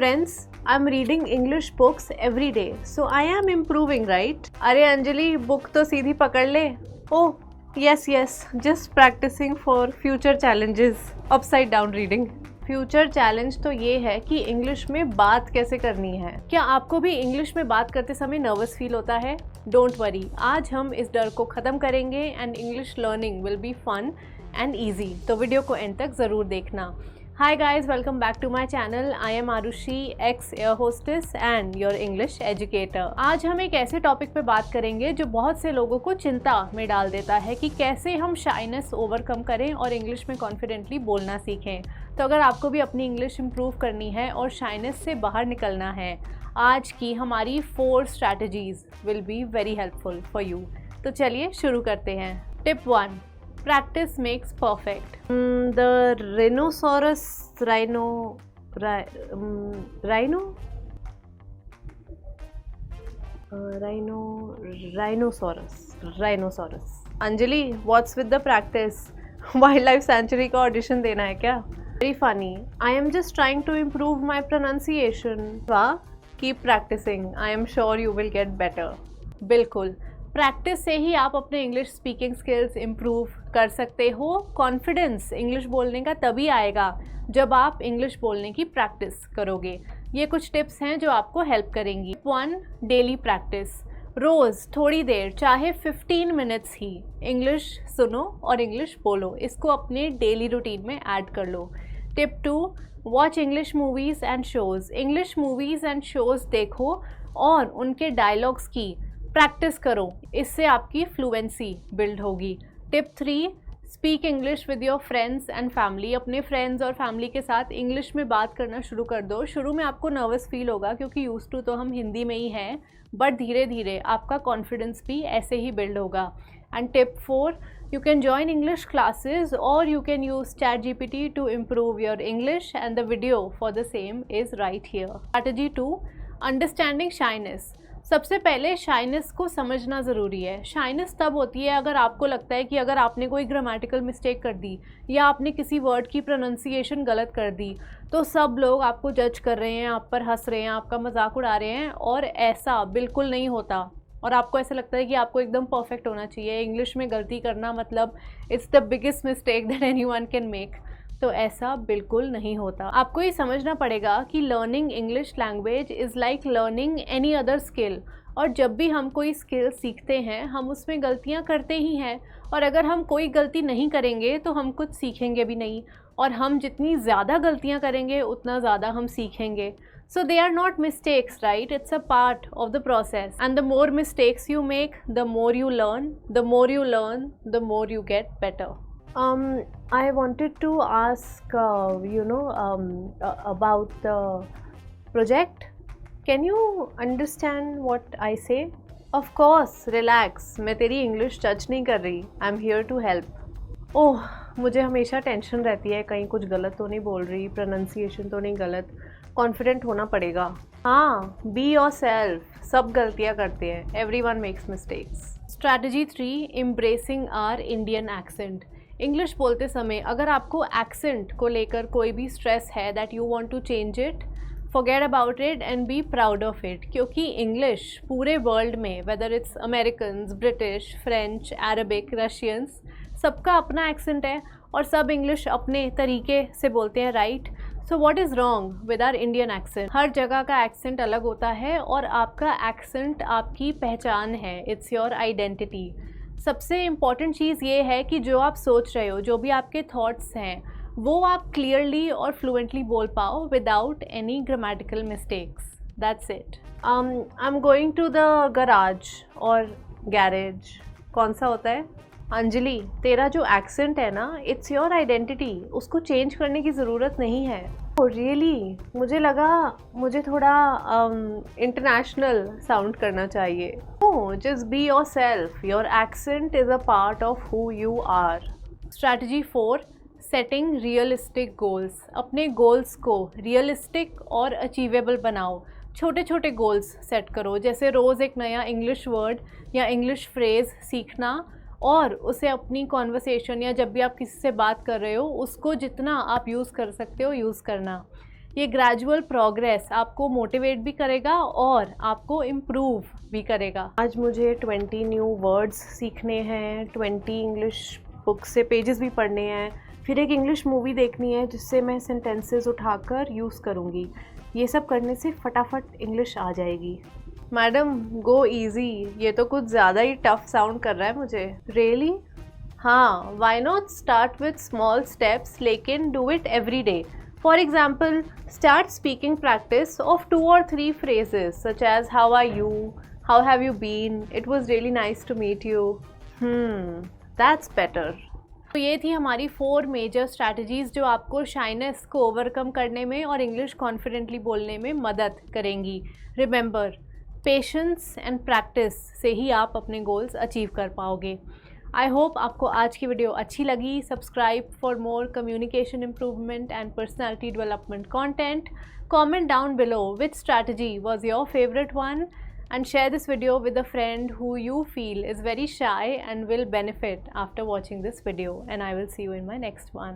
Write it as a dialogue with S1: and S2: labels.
S1: friends, I'm reading English books every day, so I am improving, right? अरे Anjali, book तो सीधी पकड़ ले। ओह yes, just practicing for future challenges. Upside down reading. Future challenge तो ये है कि इंग्लिश में बात कैसे करनी है। क्या आपको भी इंग्लिश में बात करते समय नर्वस फील होता है? डोंट वरी, आज हम इस डर को ख़त्म करेंगे and English learning will be fun and easy. तो वीडियो को एंड तक ज़रूर देखना। Hi guys, welcome back to my channel. I am Arushi, ex-air hostess and your English educator. आज हम एक ऐसे टॉपिक पे बात करेंगे जो बहुत से लोगों को चिंता में डाल देता है कि कैसे हम शाइनेस ओवरकम करें और इंग्लिश में कॉन्फिडेंटली बोलना सीखें। तो अगर आपको भी अपनी इंग्लिश इम्प्रूव करनी है और शाइनेस से बाहर निकलना है, आज की हमारी 4 strategies will be very helpful for you. तो चलिए शुरू करते हैं। Tip 1, practice makes perfect. The rhinoceros. Anjali, what's with the practice? Wildlife Sanctuary का ऑडिशन देना है क्या? Very funny. I am just trying to improve my pronunciation. वाह, keep practicing. I am sure you will get better. बिल्कुल, practice से ही आप अपने English speaking skills improve कर सकते हो। कॉन्फिडेंस इंग्लिश बोलने का तभी आएगा जब आप इंग्लिश बोलने की प्रैक्टिस करोगे। ये कुछ टिप्स हैं जो आपको हेल्प करेंगी। 1, डेली प्रैक्टिस। रोज़ थोड़ी देर, चाहे 15 मिनट्स ही, इंग्लिश सुनो और इंग्लिश बोलो। इसको अपने डेली रूटीन में ऐड कर लो। Tip 2, watch English movies and shows. English movies and shows देखो और उनके डायलॉग्स की प्रैक्टिस करो, इससे आपकी फ्लुएंसी बिल्ड होगी। Tip 3, speak English with your friends and family. अपने फ्रेंड्स और फैमिली के साथ इंग्लिश में बात करना शुरू कर दो। शुरू में आपको नर्वस फील होगा क्योंकि यूज्ड टू तो हम हिंदी में ही हैं, बट धीरे धीरे आपका कॉन्फिडेंस भी ऐसे ही बिल्ड होगा। And tip 4, you can join English classes or you can use ChatGPT to improve your English and the video for the same is right here. Strategy 2, understanding shyness. सबसे पहले shyness को समझना ज़रूरी है। Shyness तब होती है अगर आपको लगता है कि अगर आपने कोई ग्रामेटिकल मिस्टेक कर दी या आपने किसी वर्ड की प्रोनाउंसिएशन गलत कर दी तो सब लोग आपको जज कर रहे हैं, आप पर हंस रहे हैं, आपका मजाक उड़ा रहे हैं। और ऐसा बिल्कुल नहीं होता और आपको ऐसा लगता है कि आपको एकदम परफेक्ट होना चाहिए। इंग्लिश में गलती करना मतलब it's the biggest mistake that anyone can make. तो ऐसा बिल्कुल नहीं होता। आपको ये समझना पड़ेगा कि learning English language is like learning any other skill. और जब भी हम कोई स्किल सीखते हैं हम उसमें गलतियां करते ही हैं, और अगर हम कोई गलती नहीं करेंगे तो हम कुछ सीखेंगे भी नहीं, और हम जितनी ज़्यादा गलतियां करेंगे उतना ज़्यादा हम सीखेंगे। So they are not mistakes, right? It's a part of the process and the more mistakes you make the more you learn, the more you learn the more you get better. I wanted to ask, about the project. Can you understand what I say? Of course, relax. मैं तेरी English जज नहीं कर रही. I'm here to help. ओह, मुझे हमेशा tension रहती है कहीं कुछ गलत तो नहीं बोल रही, प्रोनाउंसिएशन तो नहीं गलत। कॉन्फिडेंट होना पड़ेगा। हाँ, बी योरसेल्फ। सब गलतियाँ करते हैं। Everyone makes mistakes. Strategy 3, embracing our Indian accent. English बोलते समय अगर आपको एक्सेंट को लेकर कोई भी स्ट्रेस है that you want to change it, forget about it and be proud of it. क्योंकि इंग्लिश पूरे वर्ल्ड में, whether it's Americans, British, French, Arabic, Russians, सबका अपना एक्सेंट है और सब इंग्लिश अपने तरीके से बोलते हैं, right? So what is wrong with our Indian accent? हर जगह का एक्सेंट अलग होता है और आपका एक्सेंट आपकी पहचान है, इट्स योर आइडेंटिटी। सबसे इम्पॉर्टेंट चीज़ ये है कि जो आप सोच रहे हो, जो भी आपके थॉट्स हैं, वो आप क्लियरली और फ्लुएंटली बोल पाओ without any grammatical mistakes. That's it. I am going to the garage और गैरेज। कौन सा होता है? अंजलि, तेरा जो एक्सेंट है ना, इट्स योर आइडेंटिटी, उसको चेंज करने की ज़रूरत नहीं है। Oh really? मुझे लगा मुझे थोड़ा इंटरनेशनल साउंड करना चाहिए। Oh, just be yourself, your accent is a part of who you are. Strategy 4, setting realistic goals. अपने गोल्स को रियलिस्टिक और अचीवेबल बनाओ। छोटे छोटे गोल्स सेट करो, जैसे रोज़ एक नया इंग्लिश वर्ड या इंग्लिश फ्रेज़ सीखना और उसे अपनी कॉन्वर्सेशन या जब भी आप किसी से बात कर रहे हो उसको जितना आप यूज़ कर सकते हो यूज़ करना। ये ग्रेजुअल प्रोग्रेस आपको मोटिवेट भी करेगा और आपको इम्प्रूव भी करेगा। आज मुझे 20 न्यू वर्ड्स सीखने हैं, 20 इंग्लिश बुक से पेजेस भी पढ़ने हैं, फिर एक इंग्लिश मूवी देखनी है जिससे मैं सेंटेंसेस उठाकर यूज़ करूँगी। ये सब करने से फटाफट इंग्लिश आ जाएगी। मैडम गो इजी, ये तो कुछ ज़्यादा ही टफ साउंड कर रहा है मुझे। रियली? हाँ, why not start with small steps लेकिन do it every day. For example, start speaking practice of 2 or 3 phrases such as how are you, how have you been, it was really nice to meet you. That's better. तो ये थी हमारी 4 major strategies जो आपको shyness को overcome करने में और इंग्लिश कॉन्फिडेंटली बोलने में मदद करेंगी। रिमेंबर, पेशेंस एंड प्रैक्टिस से ही आप अपने गोल्स अचीव कर पाओगे। आई होप आपको आज की वीडियो अच्छी लगी। Subscribe for more communication improvement and personality development content. Comment down below which strategy was your favourite one and share this video with a friend who you feel is very shy and will benefit after watching this video, and I will see you in my next one.